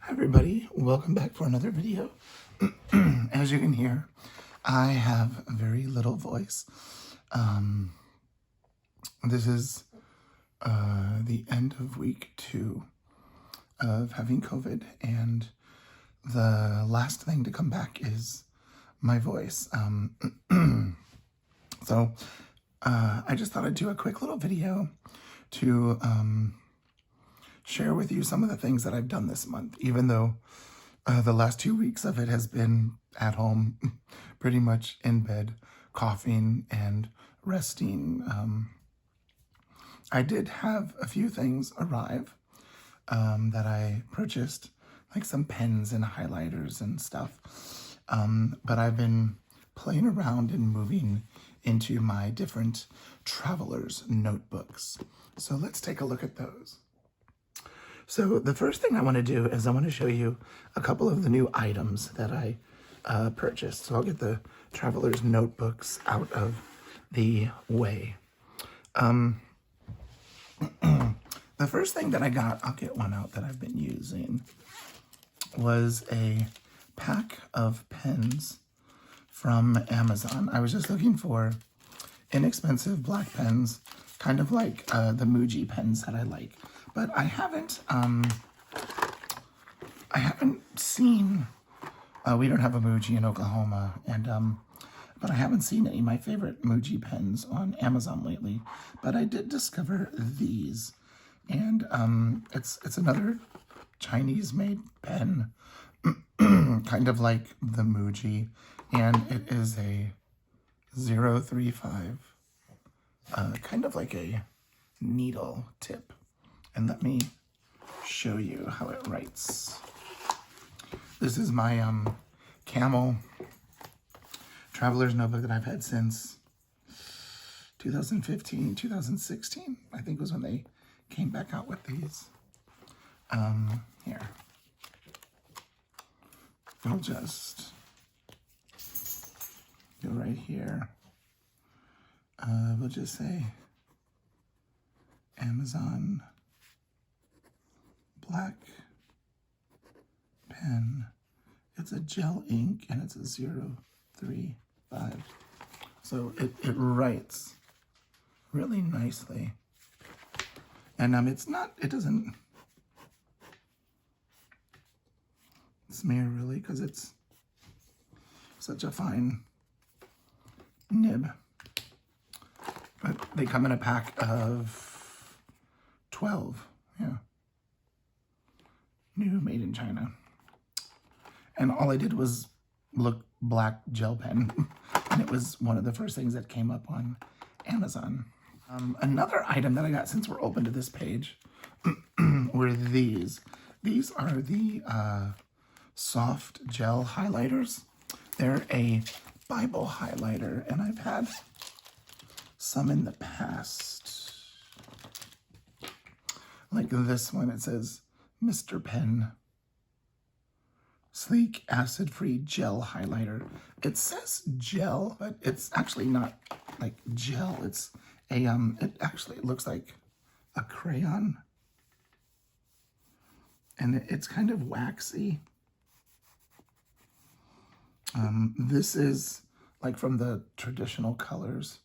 Hi everybody, welcome back for another video. As you can hear, I have a very little voice. This is the end of week 2 of having COVID, and the last thing to come back is my voice. So I just thought I'd do a quick little video to share with you some of the things that I've done this month, even though the last 2 weeks of it has been at home, pretty much in bed, coughing and resting. I did have a few things arrive that I purchased, like some pens and highlighters and stuff. But I've been playing around and moving into my different traveler's notebooks. So let's take a look at those. So the first thing I want to do is I want to show you a couple of the new items that I purchased. So I'll get the traveler's notebooks out of the way. The first thing that I got, I'll get one out that I've been using, was a pack of pens from Amazon. I was just looking for inexpensive black pens, kind of like the Muji pens that I like. But I haven't seen, we don't have a Muji in Oklahoma, and but I haven't seen any of my favorite Muji pens on Amazon lately. But I did discover these, and it's another Chinese-made pen, kind of like the Muji, and it is a 035, kind of like a needle tip. And let me show you how it writes. This is my Camel traveler's notebook that I've had since 2015, 2016, I think was when they came back out with these. Here. I'll just go right here. We'll just say Amazon black pen. It's a gel ink and it's a 035. So it writes really nicely. And it doesn't smear really because it's such a fine nib. But they come in a pack of 12, yeah. New, made in China. And all I did was look black gel pen, and it was one of the first things that came up on Amazon. Another item that I got since we're open to this page were these. These are the soft gel highlighters. They're a Bible highlighter, and I've had some in the past. Like this one, it says Mr. Pen Sleek Acid-Free Gel Highlighter. It says gel, but it's actually not like gel. It's a it actually looks like a crayon. And it's kind of waxy. This is like from the traditional colors.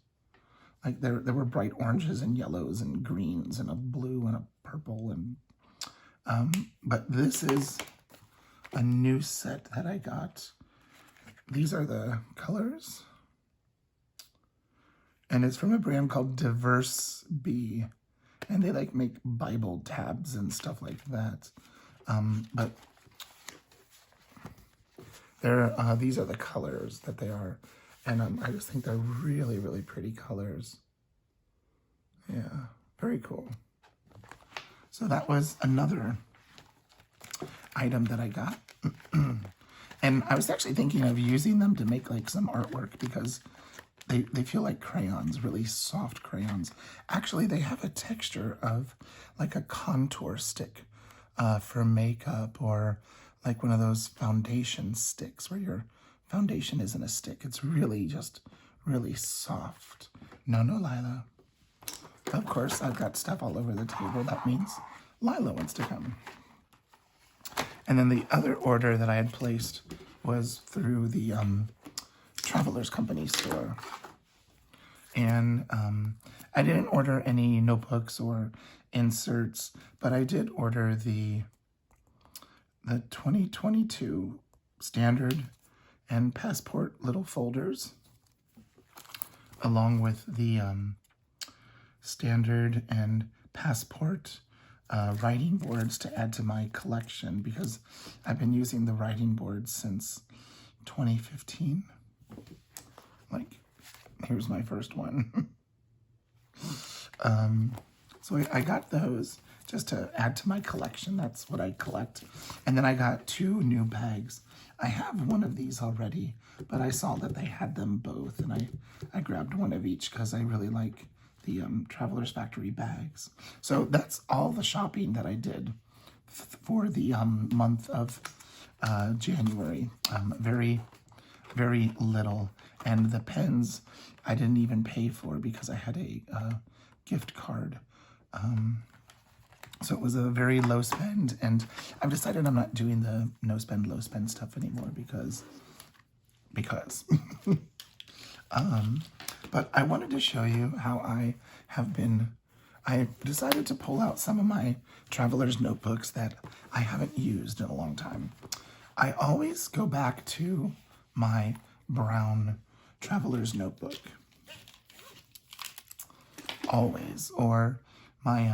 Like there were bright oranges and yellows and greens and a blue and a purple, and but this is a new set that I got. These are the colors, and it's from a brand called Diverse Bee, and they like make Bible tabs and stuff like that. But these are the colors that they are, and I just think they're really, really pretty colors. Yeah, very cool. So that was another item that I got. And I was actually thinking of using them to make like some artwork because they feel like crayons, really soft crayons. Actually, they have a texture of like a contour stick for makeup, or like one of those foundation sticks where your foundation isn't a stick. It's really just really soft. No, Lila. Of course, I've got stuff all over the table. That means Lila wants to come. And then the other order that I had placed was through the Travelers Company store. And I didn't order any notebooks or inserts, but I did order the 2022 standard and passport little folders, along with the standard and passport writing boards to add to my collection, because I've been using the writing boards since 2015. Like, here's my first one. So I got those just to add to my collection. That's what I collect. And then I got 2 new bags. I have one of these already, but I saw that they had them both, and I grabbed one of each because I really like the Travelers Factory bags. So that's all the shopping that I did for the month of January. Very, very little. And the pens I didn't even pay for because I had a gift card. So it was a very low spend, and I've decided I'm not doing the no spend, low spend stuff anymore because. But I wanted to show you how I decided to pull out some of my traveler's notebooks that I haven't used in a long time. I always go back to my brown traveler's notebook. Always. Or my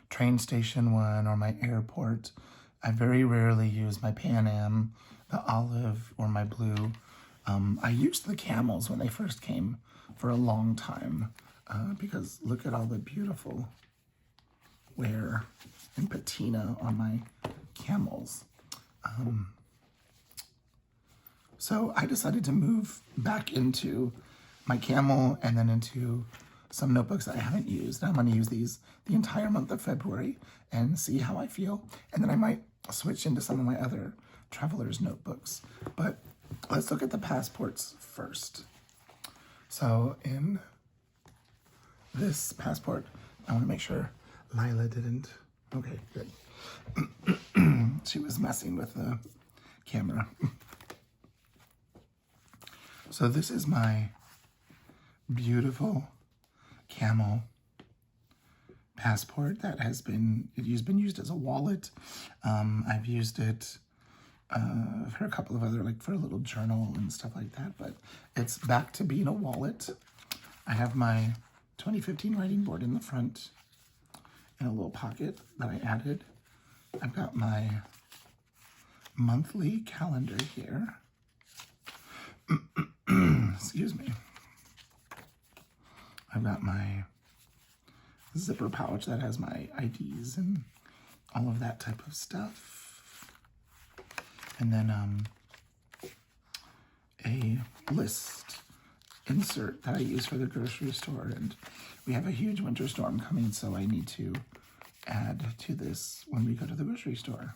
train station one, or my airport. I very rarely use my Pan Am, the olive, or my blue. I used the Camels when they first came for a long time because look at all the beautiful wear and patina on my Camels. So I decided to move back into my Camel and then into some notebooks that I haven't used. I'm going to use these the entire month of February and see how I feel. And then I might switch into some of my other traveler's notebooks. But let's look at the passports first. So in this passport, I want to make sure Lila didn't. Okay, good. She was messing with the camera. So this is my beautiful Camel passport that has been used as a wallet. I've used it for a couple of other, like for a little journal and stuff like that, but it's back to being a wallet. I have my 2015 writing board in the front in a little pocket that I added. I've got my monthly calendar here. Excuse me. I've got my zipper pouch that has my IDs and all of that type of stuff. And then a list insert that I use for the grocery store. And we have a huge winter storm coming, so I need to add to this when we go to the grocery store.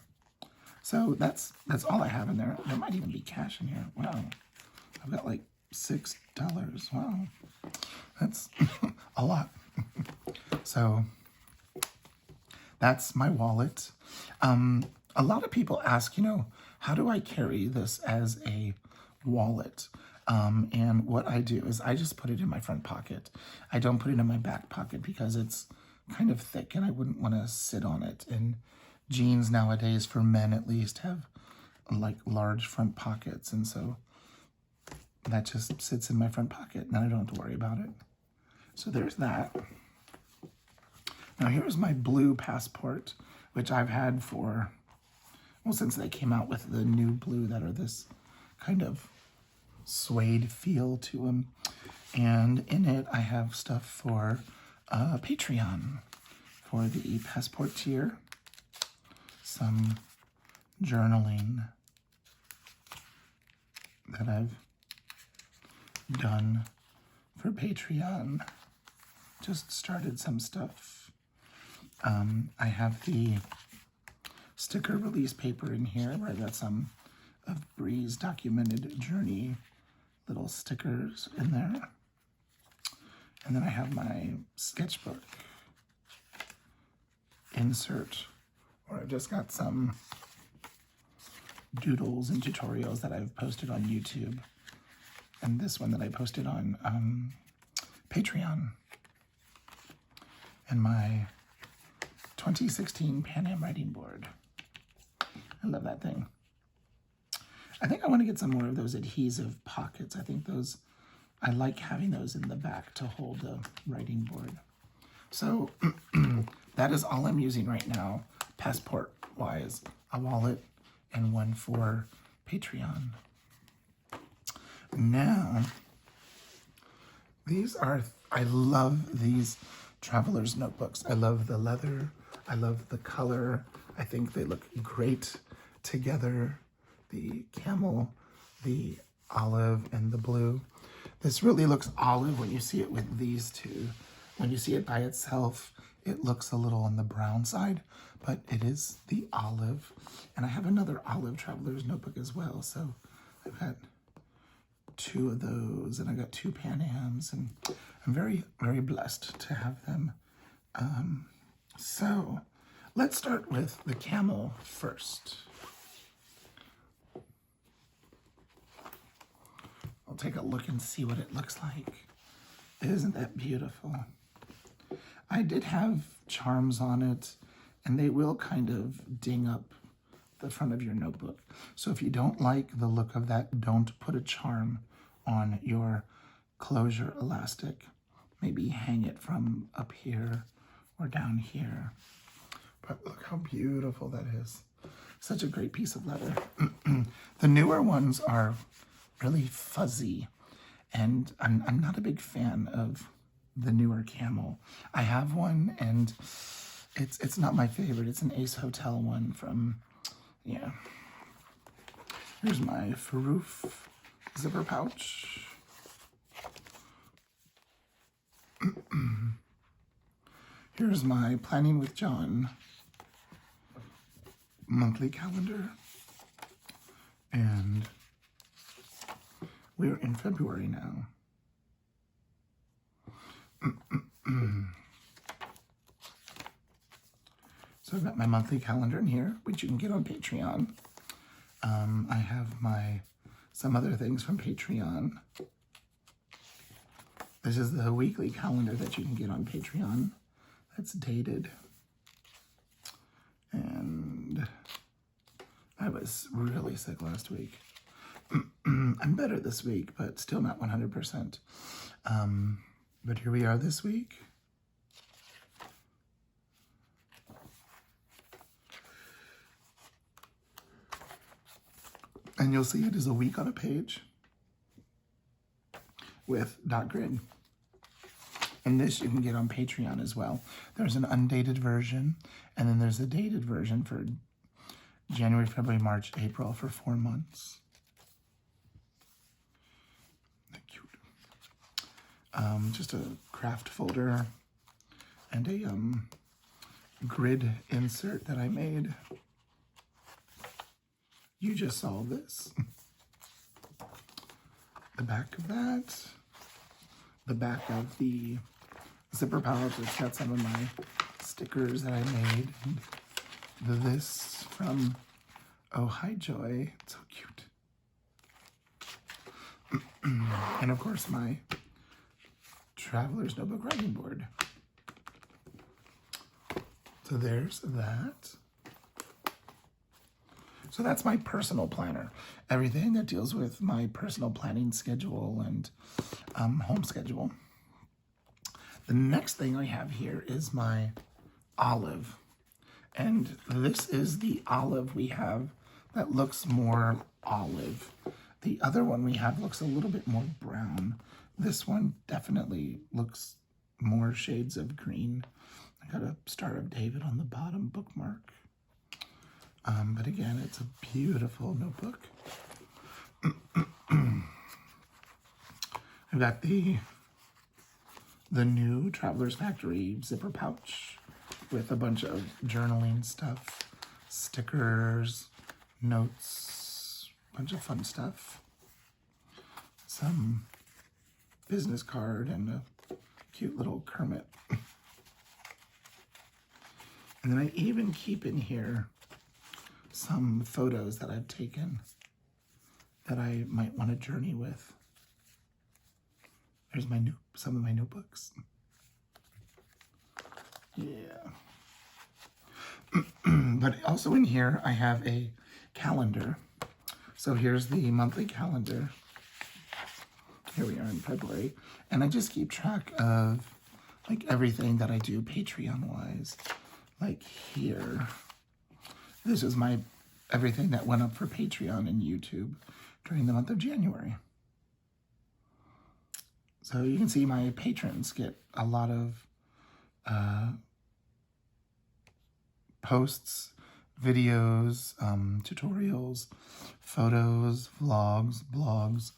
So that's all I have in there. There might even be cash in here. Wow. I've got like $6. Wow. That's a lot. So that's my wallet. A lot of people ask, how do I carry this as a wallet? And what I do is I just put it in my front pocket. I don't put it in my back pocket because it's kind of thick and I wouldn't want to sit on it. And jeans nowadays, for men at least, have like large front pockets. And so that just sits in my front pocket and I don't have to worry about it. So there's that. Now here's my blue passport, which I've had for, well, since they came out with the new blue that are this kind of suede feel to them. And in it, I have stuff for Patreon, for the passport tier, some journaling that I've done for Patreon. Just started some stuff. I have the sticker release paper in here where I got some of Bree's documented journey little stickers in there. And then I have my sketchbook insert or I've just got some doodles and tutorials that I've posted on YouTube, and this one that I posted on Patreon, and my 2016 Pan Am writing board. I love that thing. I think I want to get some more of those adhesive pockets. I think those, I like having those in the back to hold the writing board. So that is all I'm using right now, passport-wise, a wallet and one for Patreon. Now, these are, I love these traveler's notebooks. I love the leather. I love the color. I think they look great together. The camel, the olive, and the blue. This really looks olive when you see it with these two. When you see it by itself, it looks a little on the brown side, but it is the olive. And I have another olive traveler's notebook as well. So I've got two of those, and I got two Pan Ams, and I'm very, very blessed to have them. So let's start with the camel first. I'll take a look and see what it looks like. Isn't that beautiful? I did have charms on it, and they will kind of ding up the front of your notebook. So if you don't like the look of that, don't put a charm on your closure elastic. Maybe hang it from up here or down here. But look how beautiful that is. Such a great piece of leather. The newer ones are really fuzzy, and I'm not a big fan of the newer camel. I have one, and it's not my favorite. It's an Ace Hotel one from, yeah. Here's my Farouf zipper pouch. Here's my Planning with John monthly calendar, and we're in February now. So I've got my monthly calendar in here, which you can get on Patreon. I have some other things from Patreon. This is the weekly calendar that you can get on Patreon. That's dated. And I was really sick last week. I'm better this week, but still not 100%. But here we are this week. And you'll see it is a week on a page with dot grid. And this you can get on Patreon as well. There's an undated version, and then there's a dated version for January, February, March, April for 4 months. Cute. Just a craft folder and a grid insert that I made. You just saw this. The back of that. The back of the zipper pouch. It's got some of my stickers that I made. And this from Oh Hi Joy. It's so cute. And of course my Traveler's Notebook writing board. So there's that. So that's my personal planner. Everything that deals with my personal planning schedule and home schedule. The next thing I have here is my olive. And this is the olive we have that looks more olive. The other one we have looks a little bit more brown. This one definitely looks more shades of green. I got a Star of David on the bottom bookmark. But again, it's a beautiful notebook. I've got the new Traveler's Factory zipper pouch with a bunch of journaling stuff, stickers, notes, a bunch of fun stuff. Some business card and a cute little Kermit. And then I even keep in here some photos that I've taken that I might want to journey with. There's some of my notebooks. Yeah. But also in here, I have a calendar. So here's the monthly calendar. Here we are in February. And I just keep track of like everything that I do Patreon-wise. Like here, this is my everything that went up for Patreon and YouTube during the month of January. So you can see my patrons get a lot of posts, videos, tutorials, photos, vlogs, blogs.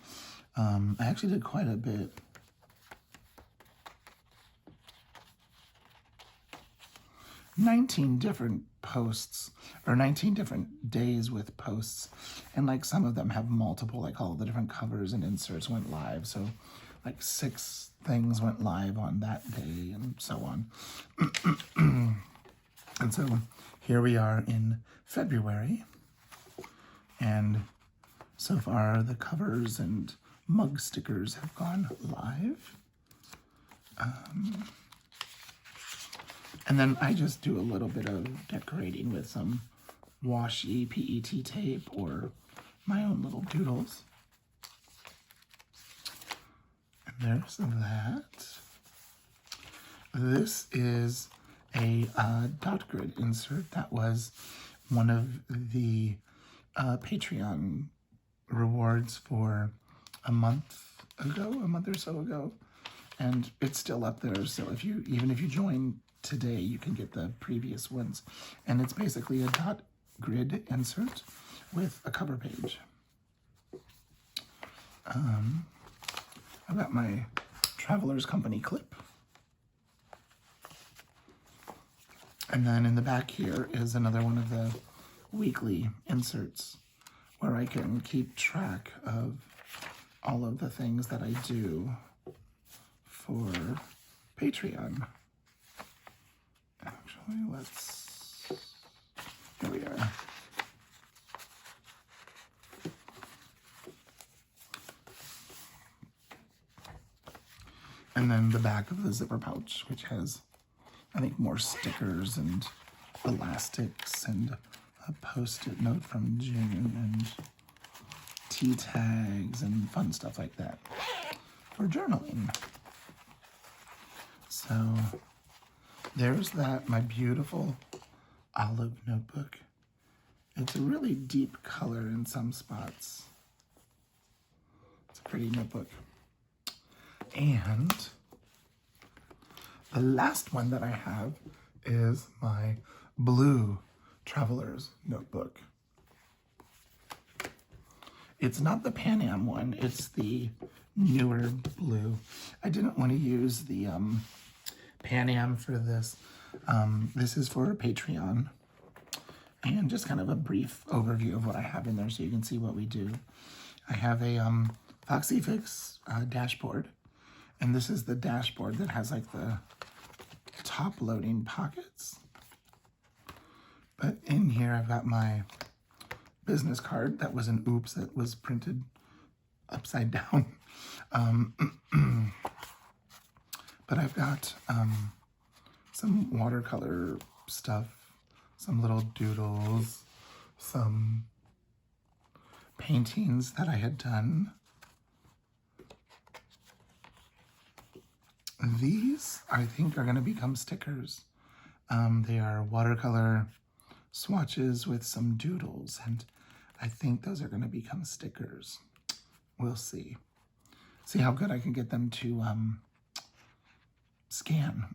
I actually did quite a bit. "19 different posts, or 19 different days with posts, and like some of them have multiple, like all the different covers and inserts went live, so like 6 things went live on that day and so on." And so here we are in February, and so far the covers and mug stickers have gone live. And then I just do a little bit of decorating with some washi PET tape or my own little doodles. And there's that. This is a dot grid insert that was one of the Patreon rewards for a month or so ago. And it's still up there, so even if you join today, you can get the previous ones. And it's basically a dot grid insert with a cover page. I've got my Traveler's Company clip. And then in the back here is another one of the weekly inserts where I can keep track of all of the things that I do for Patreon. Actually, here we are. And then the back of the zipper pouch, which has, I think, more stickers and elastics and a post-it note from June and tea tags and fun stuff like that for journaling. So there's that, my beautiful olive notebook. It's a really deep color in some spots. It's a pretty notebook. And the last one that I have is my blue Traveler's notebook. It's not the Pan Am one, it's the newer blue. I didn't want to use the Pan Am for this. This is for Patreon. And just kind of a brief overview of what I have in there so you can see what we do. I have a Foxy Fix dashboard. And this is the dashboard that has like the top loading pockets. But in here I've got my business card that was an oops that was printed upside down. But I've got some watercolor stuff, some little doodles, some paintings that I had done. These, I think, are going to become stickers. They are watercolor swatches with some doodles, and I think those are going to become stickers. We'll see. See how good I can get them to scan.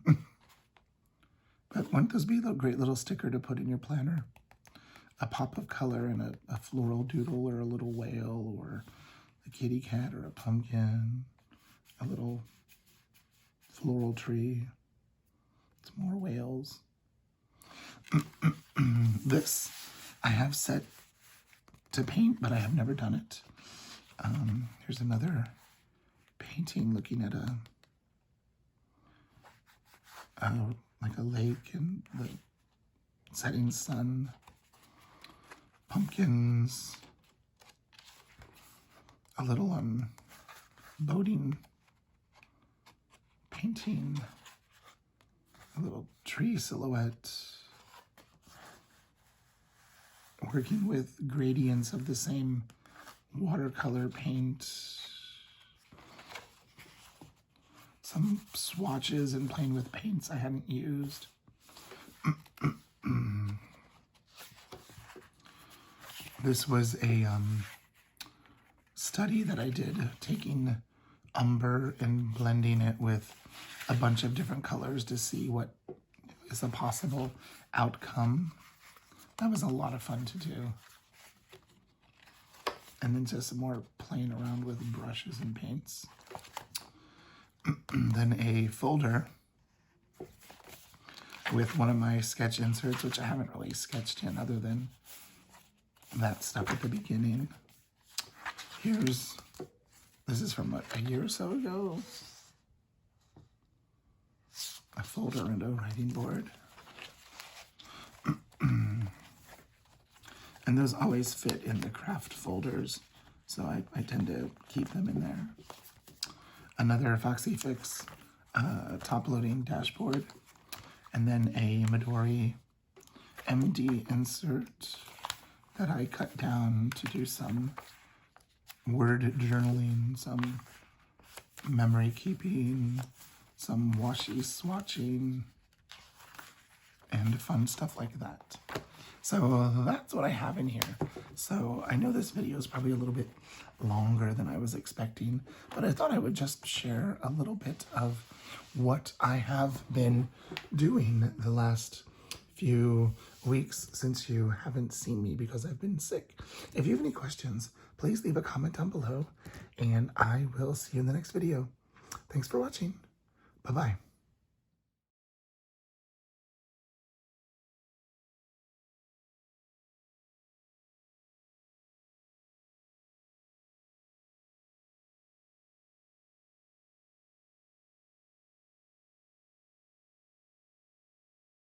But wouldn't those be a great little sticker to put in your planner? A pop of color and a floral doodle or a little whale or a kitty cat or a pumpkin, a little floral tree. It's more whales. This I have set to paint, but I have never done it. Here's another painting looking at like a lake and the setting sun, pumpkins, a little boating painting, a little tree silhouette, working with gradients of the same watercolor paint, some swatches and playing with paints I hadn't used. This was a study that I did, taking umber and blending it with a bunch of different colors to see what is a possible outcome. That was a lot of fun to do. And then just more playing around with brushes and paints. Then a folder with one of my sketch inserts, which I haven't really sketched in other than that stuff at the beginning. This is from what, a year or so ago? A folder and a writing board. And those always fit in the craft folders, so I tend to keep them in there. Another Foxy Fix top-loading dashboard, and then a Midori MD insert that I cut down to do some word journaling, some memory keeping, some washi swatching, and fun stuff like that. So that's what I have in here. So I know this video is probably a little bit longer than I was expecting, but I thought I would just share a little bit of what I have been doing the last few weeks since you haven't seen me because I've been sick. If you have any questions, please leave a comment down below, and I will see you in the next video. Thanks for watching. Bye-bye.